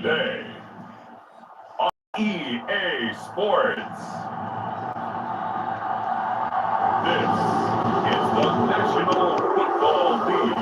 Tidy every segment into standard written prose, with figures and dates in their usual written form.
today on EA Sports. This is the National Football League.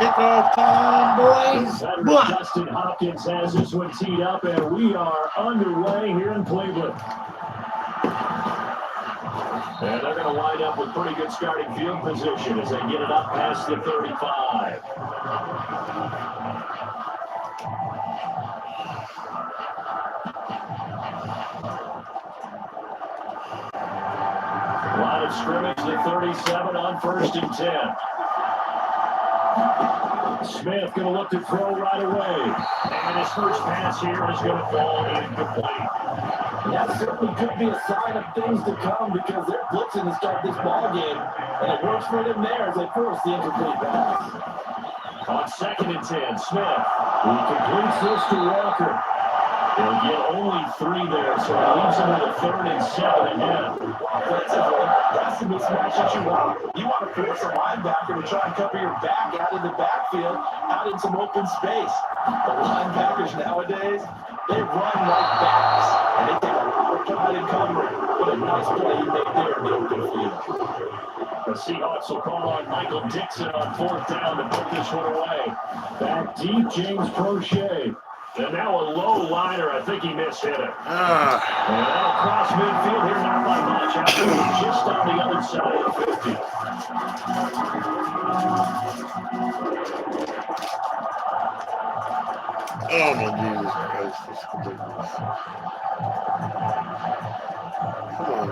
Kickoff time, boys. Justin Hopkins has this one teed up, and we are underway here in Cleveland. And they're going to line up with pretty good starting field position as they get it up past the 35. Line of scrimmage to 37 on 1st and 10. Smith going to look to throw right away. And his first pass here is going to fall incomplete. That certainly could be a sign of things to come because they're blitzing to start this ball game. And it works for them there as they force the incomplete pass. On 2nd and 10, Smith, who completes this to Walker. He'll get only 3 there, so it leaves him with a 3rd and 7 again. Offensively, that's the mismatch that you want. You want to force a linebacker to try and cover your back out in the backfield, out in some open space. The linebackers nowadays, they run like backs, and they take a lot of pride in covering. What a nice play you made there in the open field. The Seahawks will call on Michael Dixon on 4th down to put this one away. Back deep, James Prochet. And now a low liner. I think he mishit it. And that'll cross midfield here, not by much. After just on the other side of the 50. Oh, my Jesus Christ. This is ridiculous. Come on.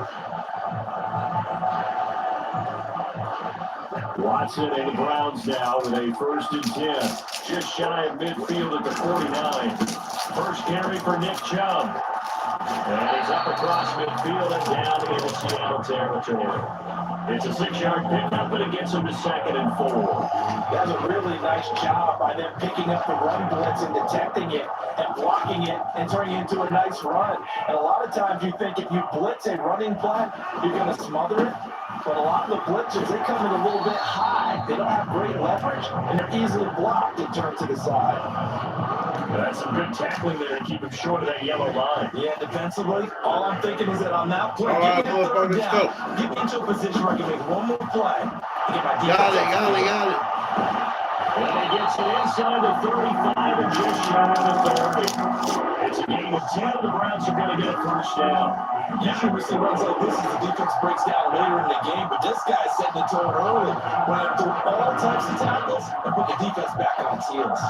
Watson and the Browns now with a 1st and 10. Just shy of midfield at the 49. First carry for Nick Chubb. And he's up across midfield and down into Seattle territory. It's a 6-yard pickup, but it gets him to 2nd and 4. That's a really nice job by them picking up the run blitz and detecting it and blocking it and turning it into a nice run. And a lot of times you think if you blitz a running play, you're going to smother it. But a lot of the blitzers, they come in a little bit high. They don't have great leverage, and they're easily blocked and turned to the side. That's some good tackling there to keep him short of that yellow line. Yeah, defensively, all I'm thinking is that on that play, All get me a 3rd down. Get me into a position where I can make one more play. Get my defense. Got it. And he gets it inside the 35 and just shy of the 30. It's a game of 10. The Browns are going to get a 1st down. Usually we see runs like this as the defense breaks down later in the game, but this guy's setting the tone early. When I do all types of tackles and put the defense back on its heels.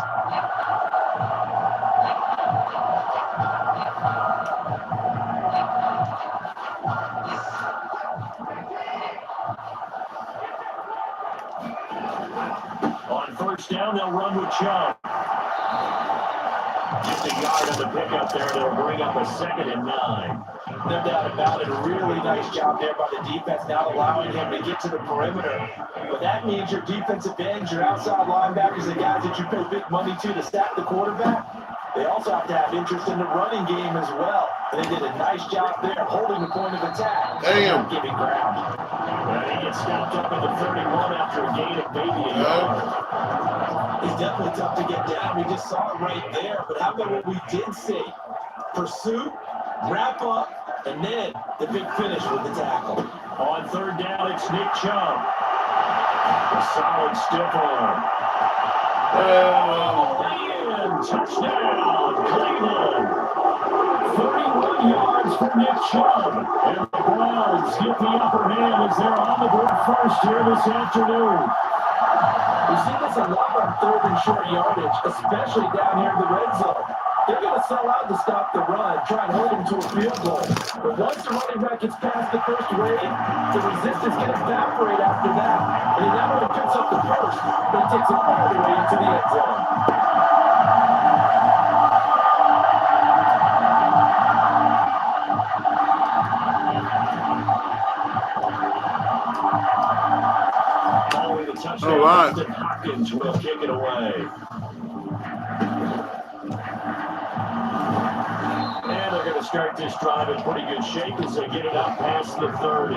On 1st down, they'll run with Chubb. Just a yard on the pickup there. They'll bring up a 2nd and 9. No doubt about it. A really nice job there by the defense, not allowing him to get to the perimeter. But that means your defensive ends, your outside linebackers, the guys that you pay big money to stack the quarterback, they also have to have interest in the running game as well. And they did a nice job there holding the point of attack. Damn. Giving ground. And he gets stopped up at the 31 after a gain of maybe a yard. It's definitely tough to get down. We just saw it right there. But how about what we did see? Pursuit, wrap up, and then the big finish with the tackle. On 3rd down, it's Nick Chubb. A solid stiff arm. Touchdown, Cleveland. 31 yards for Nick Chubb. And the Browns get the upper hand as they're on the board first here this afternoon. We see this a lot on 3rd and short yardage, especially down here in the red zone. They're going to sell out to stop the run, try and hold him to a field goal. But once the running back gets past the first wave, the resistance can evaporate after that. And he not only picks up the first, but he takes it all the way into the end zone. Following the touchdown, Justin Hopkins will kick it away. And they're going to start this drive in pretty good shape as they get it up past the 30.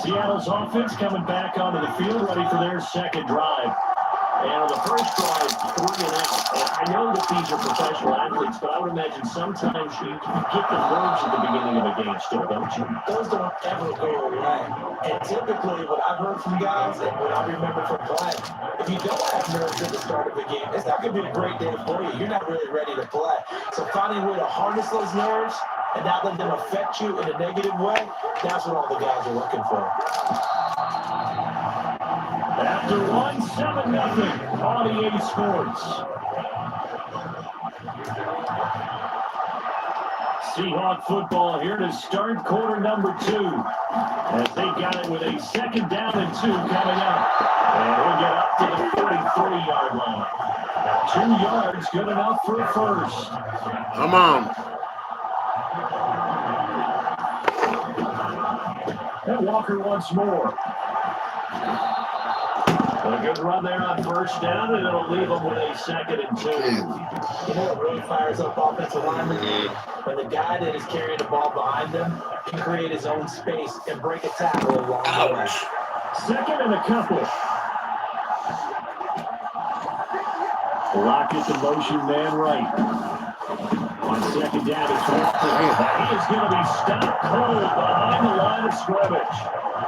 Seattle's offense coming back onto the field, ready for their second drive. And on the first drive, 3 and out. And I know that these are professional athletes, but I would imagine sometimes you get the nerves at the beginning of a game still, don't you? Those don't ever go away. And typically, what I've heard from guys and what I remember from playing, if you don't have nerves at the start of the game, it's not going to be a great day for you. You're not really ready to play. So finding a way to harness those nerves and not let them affect you in a negative way, that's what all the guys are looking for. After 1-7-0 on EA Sports. Seahawk football here to start quarter number 2. As they got it with a 2nd down and 2 coming up. And we'll get up to the 43-yard line. 2 yards, good enough for a first. Come on. And Walker once more. A good run there on first down, and it'll leave them with a 2nd and 2. You know what really fires up offensive linemen? When the guy that is carrying the ball behind them can create his own space and break a tackle along the way. 2nd and a couple. Lockett the motion man right. On 2nd down, it's Walker. He is going to be stopped cold behind the line of scrimmage.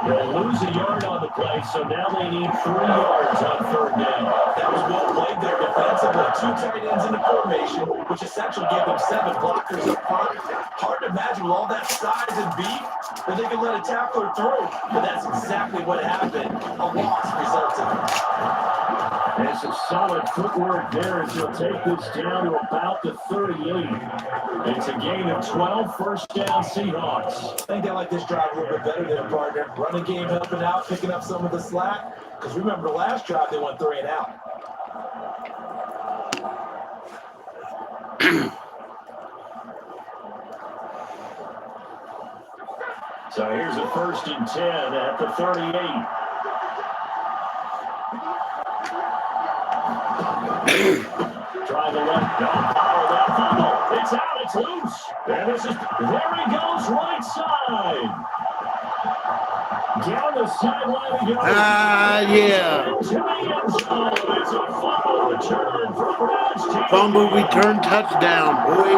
They'll lose a yard on the play, so now they need 3 yards on 3rd down. That was well played there defensively. 2 tight ends in the formation, which essentially gave them 7 blockers up front. Hard to imagine with all that size and beef that they could let a tackler through. But that's exactly what happened. A loss resulted. That's a solid footwork there as he'll take this down to about the 38. It's a gain of 12, first down Seahawks. I think they like this drive a little bit better than their partner. Running game helping out, picking up some of the slack. Because remember the last drive, they went 3 and out. So here's a 1st and 10 at the 38. Try the left, don't follow that funnel. It's out, it's loose. And this is, there he goes, right side. Down the sideline he goes. Yeah. To the end zone. It's a fumble return for Browns. Fumble return touchdown, boy.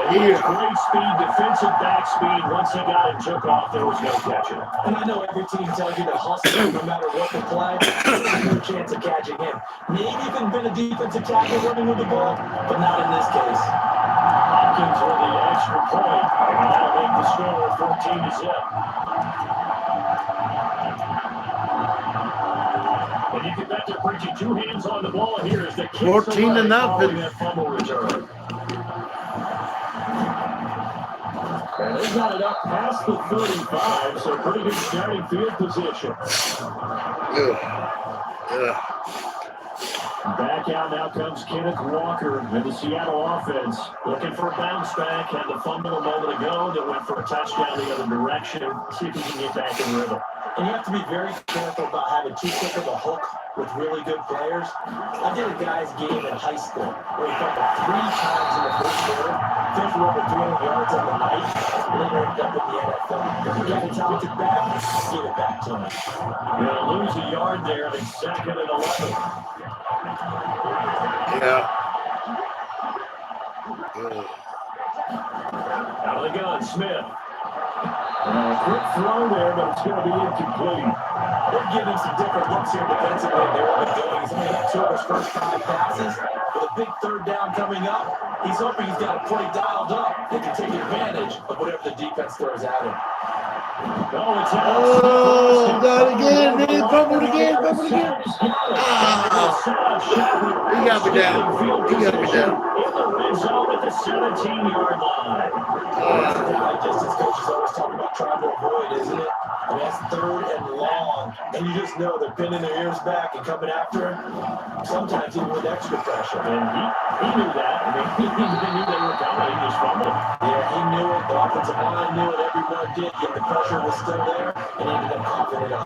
Great speed, defensive back speed. Once he got it, took off, there was no catching. And I know every team tells you to hustle no matter what the play. There's no chance of catching him. Maybe even been a defensive tackle running with the ball, but not in this case. Hopkins with the extra point, and that'll make the score 14-0. And you can bet they're preaching 2 hands on the ball here as the kicks 14-0. That fumble return. And they got it up past the 35, so pretty good starting field position. Back out now comes Kenneth Walker and the Seattle offense looking for a bounce back. Had the fumble a moment ago that went for a touchdown the other direction. See if he can get back in rhythm. And you have to be very careful about having too quick of a hook with really good players. I did a guy's game in high school where he fumbled 3 times in the first quarter, finished for over 300 yards on the night, and then ended up in the NFL. If you get a talented back, give it back to him. You're going to lose a yard there, and it's 2nd and 11. Yeah. Out of the gun, Smith. Quick throw there, but it's going to be incomplete. They're giving some different looks here defensively. They're only going. He's only had 2 of his first 5 passes. With a big 3rd down coming up, he's hoping he's got a play dialed up that can take advantage of whatever the defense throws at him. Oh, it's out. Oh, not again. Fumbled again. Ah, he got me down. He got me down. In the red zone at the 17-yard line. That's the thing, like just as coaches always talk about trying to avoid, isn't it? I mean, that's 3rd and long, and you just know they're pinning their ears back and coming after him. Sometimes even with extra pressure. And he knew that. I mean, he knew they were coming. He just fumbled. Yeah, he knew it. The offensive line knew it. Everyone did. Yet the pressure was still there, and he ended up coughing it up.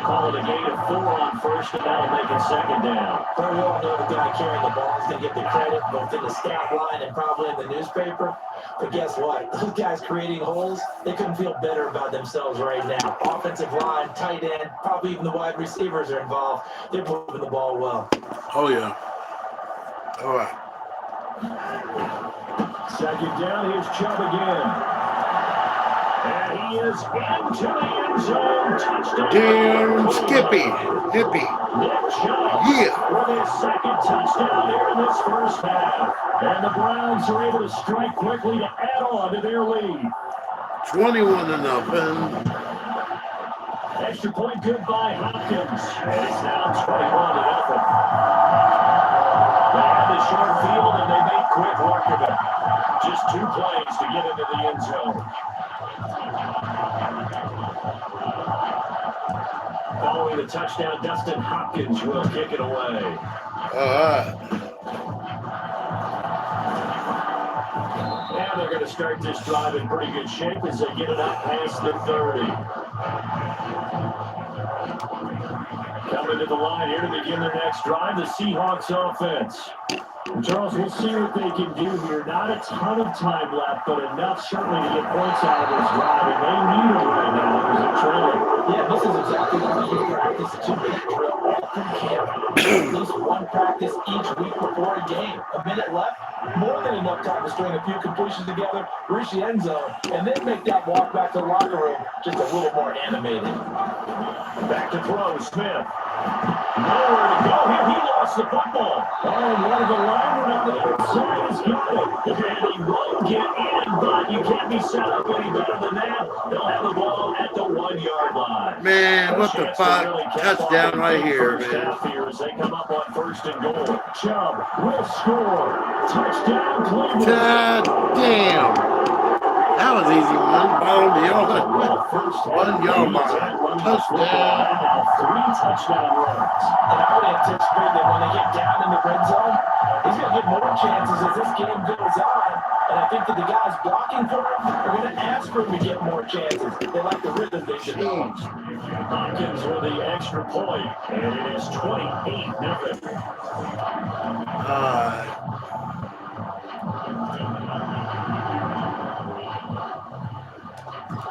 Calling a gain of 4 on first and now making second down. But we all know the guy carrying the ball is going to get the credit, both in the stat line and probably in the newspaper. But guess what? Those guys creating holes, they couldn't feel better about themselves right now. Offensive line, tight end, probably even the wide receivers are involved. They're moving the ball well. Oh, yeah. All right. Second down, here's Chubb again. And he is into the end zone. Touchdown. Damn Skippy. Hippie. Nick Chubb Yeah. with his second touchdown here in this first half. And the Browns are able to strike quickly to add on to their lead. 21-0. Extra point good by Hopkins. And it's now 21-0. They had the short field and they made quick work of it. Just 2 plays to get into the end zone. Following the touchdown, Dustin Hopkins will kick it away. All right. And they're going to start this drive in pretty good shape as they get it up past the 30. Coming to the line here to begin their next drive, the Seahawks offense. Charles, we'll see what they can do here. Not a ton of time left, but enough certainly to get points out of this drive, and they need it right now as they're trailing. Yeah, this is exactly what you practice. 2-minute drill all from camp. At least 1 practice each week before a game. A minute left, more than enough time to string a few completions together, reach the end zone, and then make that walk back to the locker room just a little more animated. Back to throw, Smith. Nowhere to go here. He lost the football. Oh, one of the linemen on the outside has got it. And he won't get in, but you can't be set up any better than that. They'll have the ball at the 1-yard line. Man, what the fuck? Touchdown right here, man. Here as they come up on 1st and goal. Chubb will score. Touchdown, Cleveland. God damn. That was easy. 1 ball to y'all. 1 yard line. Touchdown. 3 touchdown runs. And I would anticipate that when they get down in the red zone, he's going to get more chances as this game goes on. And I think that the guys blocking for him are going to ask for him to get more chances. They like the rhythm they develop. Hopkins with the extra point, and it is 28-0.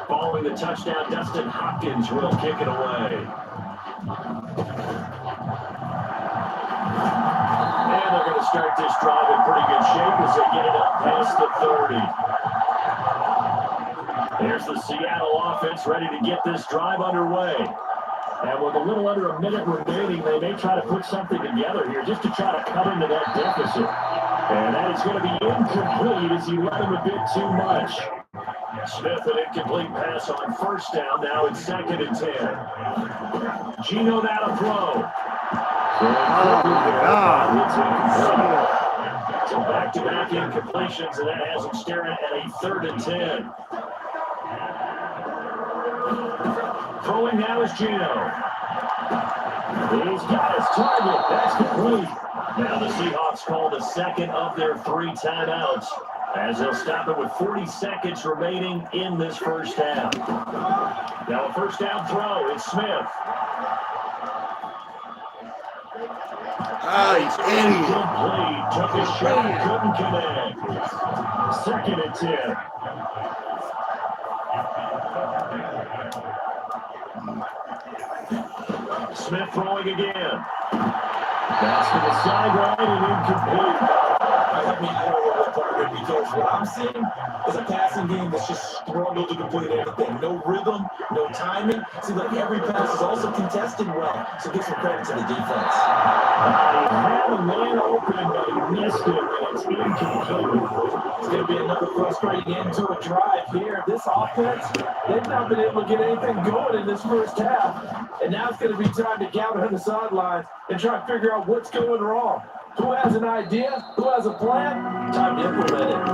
Following the touchdown, Dustin Hopkins will kick it away. And they're going to start this drive in pretty good shape as they get it up past the 30. There's the Seattle offense ready to get this drive underway. And with a little under a minute remaining, they may try to put something together here just to try to cut into that deficit. And that is going to be incomplete as he let him a bit too much. Smith, an incomplete pass on 1st down. Now it's 2nd and 10. Gino now to throw. Oh, my God. So back-to-back incompletions, and that has him staring at a 3rd and 10. Throwing now is Gino. He's got his target. That's complete. Now the Seahawks call the 2nd of their 3 timeouts as they'll stop it with 40 seconds remaining in this first half. Now a 1st down throw. It's Smith. Ah, he's idiot. Incomplete. Took a shot, couldn't connect. 2nd and 10. Smith throwing again. Pass to the sideline and incomplete. help me out here with partner, because what I'm seeing is a passing game that's just struggled to complete anything. No rhythm, no timing. Seems like every pass is also contested well. So give some credit to the defense. Had a man open, but he missed it, and it's incomplete. It's going to be another frustrating end to a drive here. This offense, they've not been able to get anything going in this first half. And now it's going to be time to gather on the sidelines and try to figure out what's going wrong. Who has an idea? Who has a plan? Time to implement it.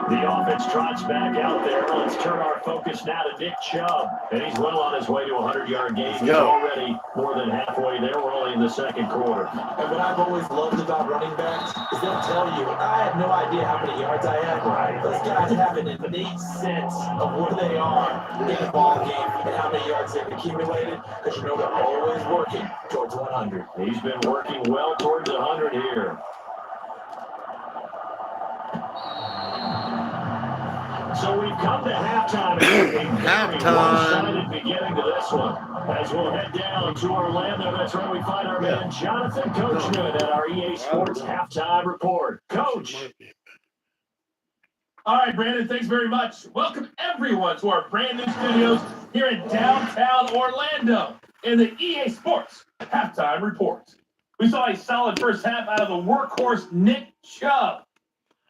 The offense trots back out there. Let's turn our focus now to Nick Chubb. And he's well on his way to a 100-yard game. He's already more than halfway there. We're only in the second quarter. And what I've always loved about running backs is they'll tell you, I had no idea how many yards I had. Those guys have an innate sense of where they are in the ball game and how many yards they've accumulated, because you know they're always working towards 100. He's been working well towards 100 here. So we've come to halftime. One-sided beginning to this one. As we'll head down to Orlando, that's where we find our man Jonathan Coachman at our EA Sports halftime report. Coach. All right, Brandon, thanks very much. Welcome, everyone, to our brand new studios here in downtown Orlando in the EA Sports halftime report. We saw a solid first half out of the workhorse Nick Chubb.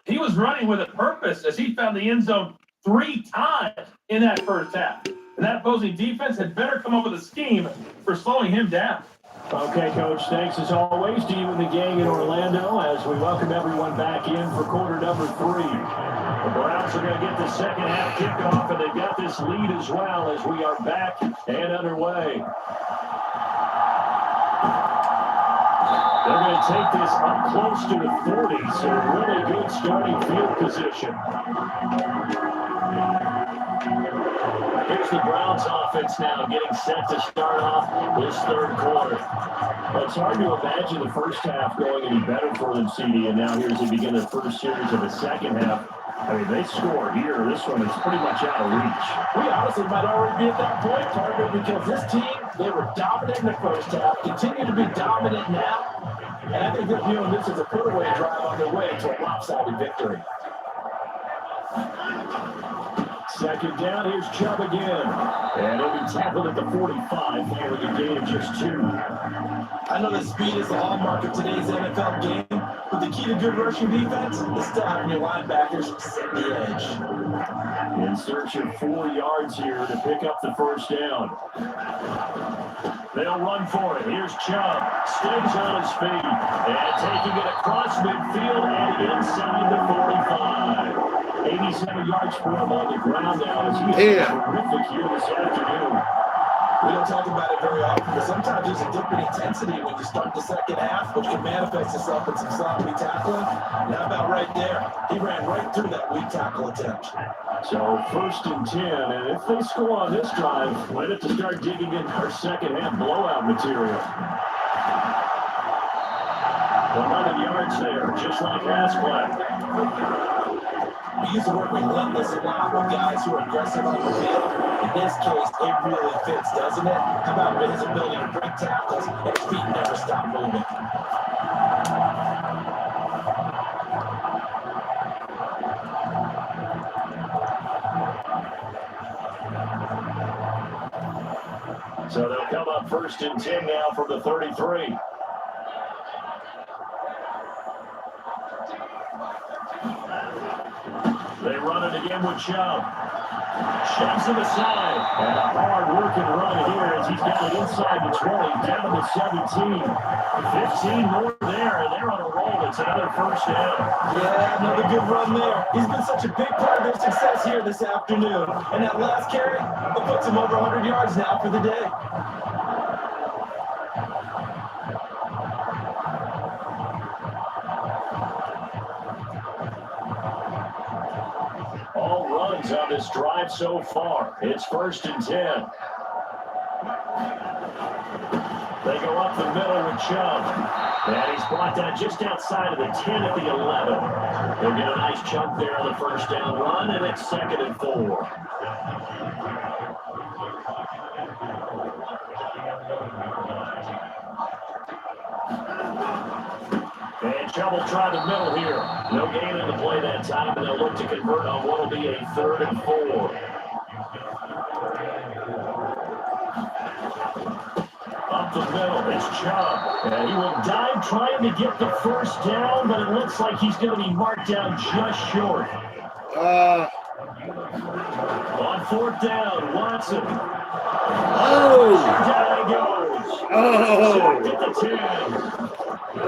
He was running with a purpose as he found the end zone 3 times in that first half. And that opposing defense had better come up with a scheme for slowing him down. Okay, Coach, thanks as always to you and the gang in Orlando as we welcome everyone back in for quarter number 3. The Browns are going to get the second half kickoff, and they've got this lead as well as we are back and underway. They're going to take this up close to the 40, so really good starting field position. Here's the Browns offense now getting set to start off this third quarter. It's hard to imagine the first half going any better for them, CD, and now here as they begin their first series of the second half. I mean, they score here. This one is pretty much out of reach. We honestly might already be at that point, partner, because this team, they were dominant in the first half, continue to be dominant now, and I think they're viewing this as a put-away drive on their way to a lopsided victory. Second down, here's Chubb again. And he'll be tackled at the 45 following a gain of just 2. I know that speed is the hallmark of today's NFL game, but the key to good rushing defense is still having your linebackers set the edge. In search of 4 yards here to pick up the first down. They'll run for it. Here's Chubb. Stays on his feet. And taking it across midfield and inside the 45. 87 yards for him on the ground now as he is terrific here this afternoon. We don't talk about it very often, but sometimes there's a dip in intensity when you start the second half, which can manifest itself in some sloppy tackling. And how about right there? He ran right through that weak tackle attempt. So first and 10, and if they score on this drive, might have to start digging into our second half blowout material. 100 yards there, just like last play. We used to work relentless a lot with guys who are aggressive on the field. In this case, it really fits, doesn't it? How about his ability to break tackles and his feet never stop moving? So they'll come up first and 10 now from the 33. They run it again with Chubb. Shoves him aside. And a hard-working run here as he's got it inside the 20, down to the 17. 15 more there, and they're on a roll. It's another first down. Yeah, another good run there. He's been such a big part of their success here this afternoon. And that last carry, it puts him over 100 yards now for the day. On this drive so far. It's first and 10. They go up the middle with Chubb. And he's brought down just outside of the 10 at the 11. They'll get a nice chunk there on the first down run, and it's second and 4. will try the middle here. No gain in the play that time, and they'll look to convert on what will be a 3rd and 4. Up the middle, it's Chubb. And he will dive trying to get the first down, but it looks like he's going to be marked down just short. On 4th down, Watson. Down he goes. Sacked at the 10.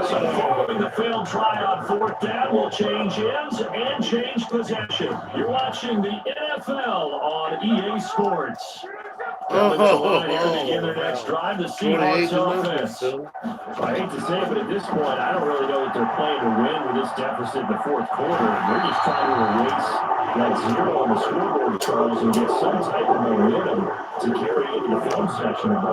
So following the failed try on 4th down will change ends and change possession. You're watching the NFL on EA Sports. Coming to the line here to begin their next drive, the Seahawks offense. I hate to say it, but at this point, I don't really know that they're playing to win with this deficit in the 4th quarter. They're just trying to erase that 0 on the scoreboard, Charles, and get some type of momentum to carry into the film section of the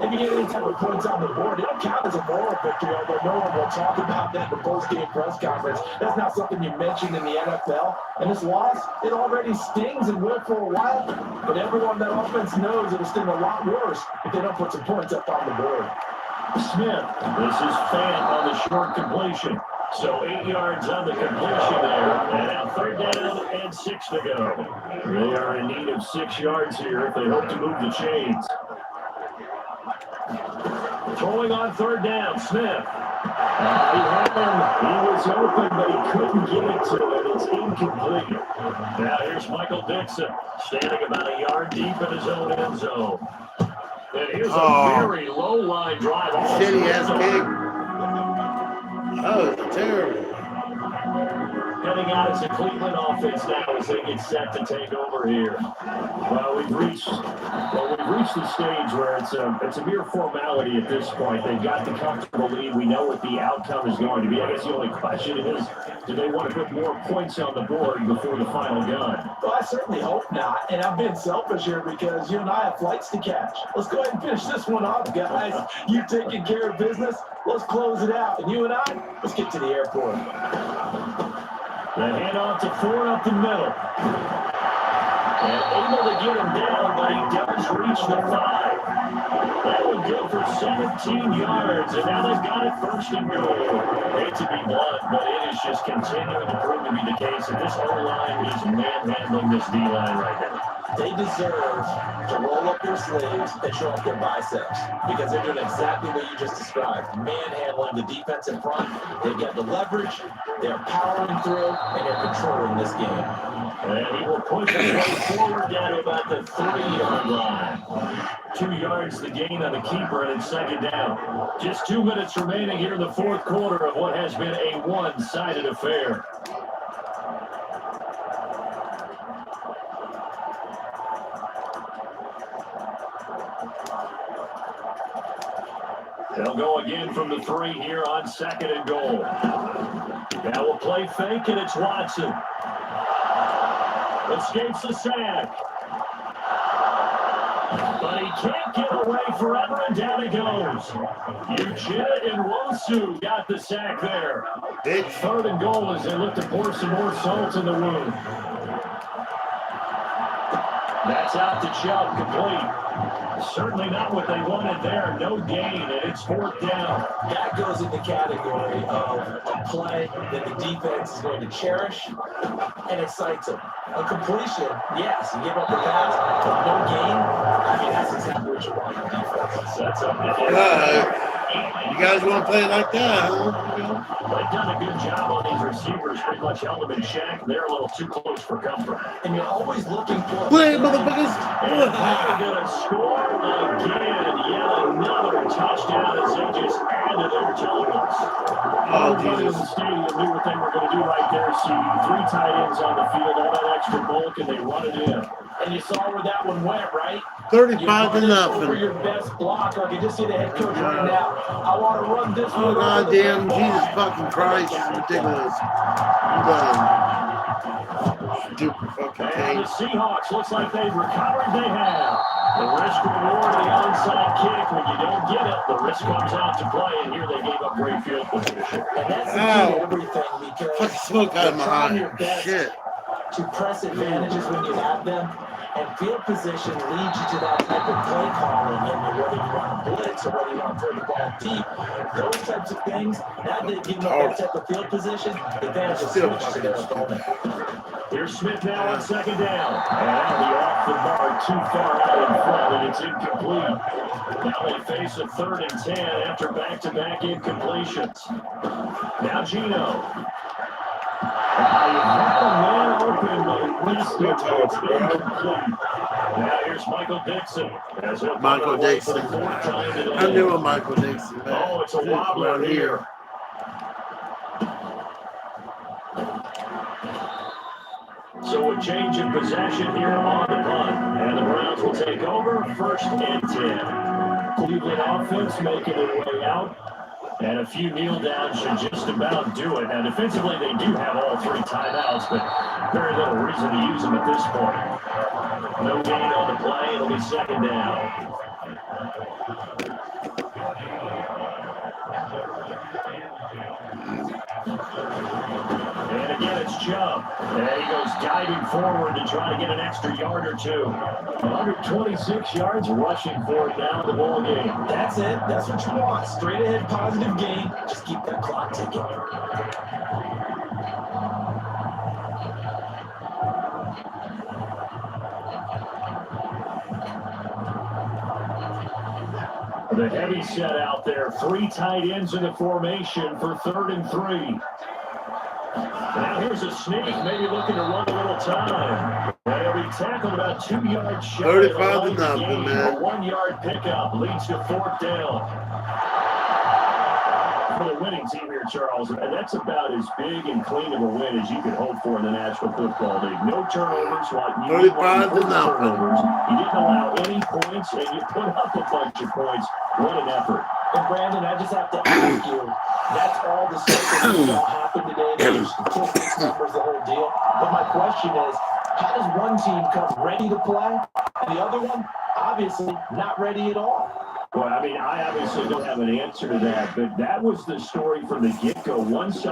If you get any type of points on the board, it'll count as a moral victory, although no one will talk about that in the post-game press conference. That's not something you mentioned in the NFL. And this loss, it already stings and will for a while. But everyone that offense knows it'll sting a lot worse if they don't put some points up on the board. Smith, this is Fant on the short completion. So 8 yards on the completion there. And now 3rd down and 6 to go. They are in need of 6 yards here if they hope to move the chains. Throwing on 3rd down, Smith. He was open, but he couldn't get it to it. It's incomplete. Now here's Michael Dixon, standing about a yard deep in his own end zone. And here's a very low line drive. Shitty ass kick. Oh, it's terrible. Heading out as a Cleveland offense now as they get set to take over here. Well, we've reached the stage where it's a mere formality at this point. They've got the comfortable lead. We know what the outcome is going to be. I guess the only question is, do they want to put more points on the board before the final gun? Well, I certainly hope not. And I'm being selfish here because you and I have flights to catch. Let's go ahead and finish this one off, guys. You taking care of business. Let's close it out. And you and I, let's get to the airport. The handoff to Ford up the middle. And able to get him down, but he does reach the 5. That would go for 17 yards, and now they've got it 1st and goal. Hate to be blunt, but it is just continuing to prove to be the case that this O-line is manhandling this D-line right now. They deserve to roll up their sleeves and show off their biceps because they're doing exactly what you just described. Manhandling the defense in front. They've got the leverage, they're powering through, and they're controlling this game. And he will push his way forward down to about the 3-yard line. 2 yards the gain on the keeper, and it's 2nd down. Just 2 minutes remaining here in the 4th quarter of what has been a one-sided affair. They'll go again from the 3 here on 2nd and goal. Now we'll play fake, and it's Watson. Escapes the sack. But he can't get away forever, and down he goes. Uchenna and Wosu got the sack there. 3rd and goal as they look to pour some more salt in the wound. That's out to Chubb, complete. Certainly not what they wanted there. No gain, and it's 4th down. That goes in the category of a play that the defense is going to cherish and excites them. A completion, yes, you give up the pass, but no gain. I mean, that's exactly what you want on defense. That's up to You guys want to play like that, huh? They've done a good job on these receivers, pretty much held them in check. They're a little too close for comfort. And you're always looking for... Play, motherfuckers! And they're going to score again. Yeah, another touchdown as they just add to their totals. Everybody in the stadium knew what they were going to do right there. See 3 tight ends on the field, all that extra bulk, and they run it in. And you saw where that one went, right? 35 to over nothing. your best blocker. I can just see the head coach right now. I want to run this one. Oh, goddamn, Jesus fucking Christ. It's ridiculous. I'm done. Stupid fucking And thing. the Seahawks, looks like they've recovered. They have. The risk reward of the onside kick. When you don't get it, the risk comes out to play. And here they gave up great field position. And that's the key to everything because Fucking smoke out of my trying your eye. best Shit. to press advantages when you have them, and field position leads you to that type of play calling, and whether you want to blitz or whether you want to throw the ball deep, those types of things, now that you know that type of field position, the advantage is switched to their opponent. Here's Smith now on second down. And that'll be off the mark, too far out in front, and it's incomplete. Now they face a 3rd and 10 after back-to-back incompletions. Now Gino. You had a man open, but missed it. It's incomplete. Now here's Michael Dixon. Michael Dixon. I knew a Michael Dixon. Man. Oh, it's a wobbler here. So a change in possession here on the punt. And the Browns will take over 1st and 10. Cleveland offense making their way out. And a few kneel downs should just about do it. Now defensively they do have all 3 timeouts, but very little reason to use them at this point. No gain on the play. It'll be 2nd down. And again, it's Chubb. And he goes diving forward to try to get an extra yard or 2. 126 yards rushing for it now in the ball game. That's it. That's what you want. Straight ahead, positive gain. Just keep that clock ticking. The heavy set out there. 3 tight ends in the formation for 3rd and 3. Now here's a sneak, maybe looking to run a little time. And he'll be tackled about 2 yards shy. 35 to nothing, man. A 1-yard pickup leads to 4th down. For the winning team here, Charles, and that's about as big and clean of a win as you could hope for in the National Football League. No turnovers, like you 35 to nothing. You didn't allow any points, and you put up a bunch of points. What an effort. And Brandon, I just have to ask you, that's all the stuff that happened today. There's statistics, numbers, the whole deal. But my question is, how does one team come ready to play, and the other one, obviously, not ready at all? Well, I mean, I obviously don't have an answer to that, but that was the story from the get-go. One side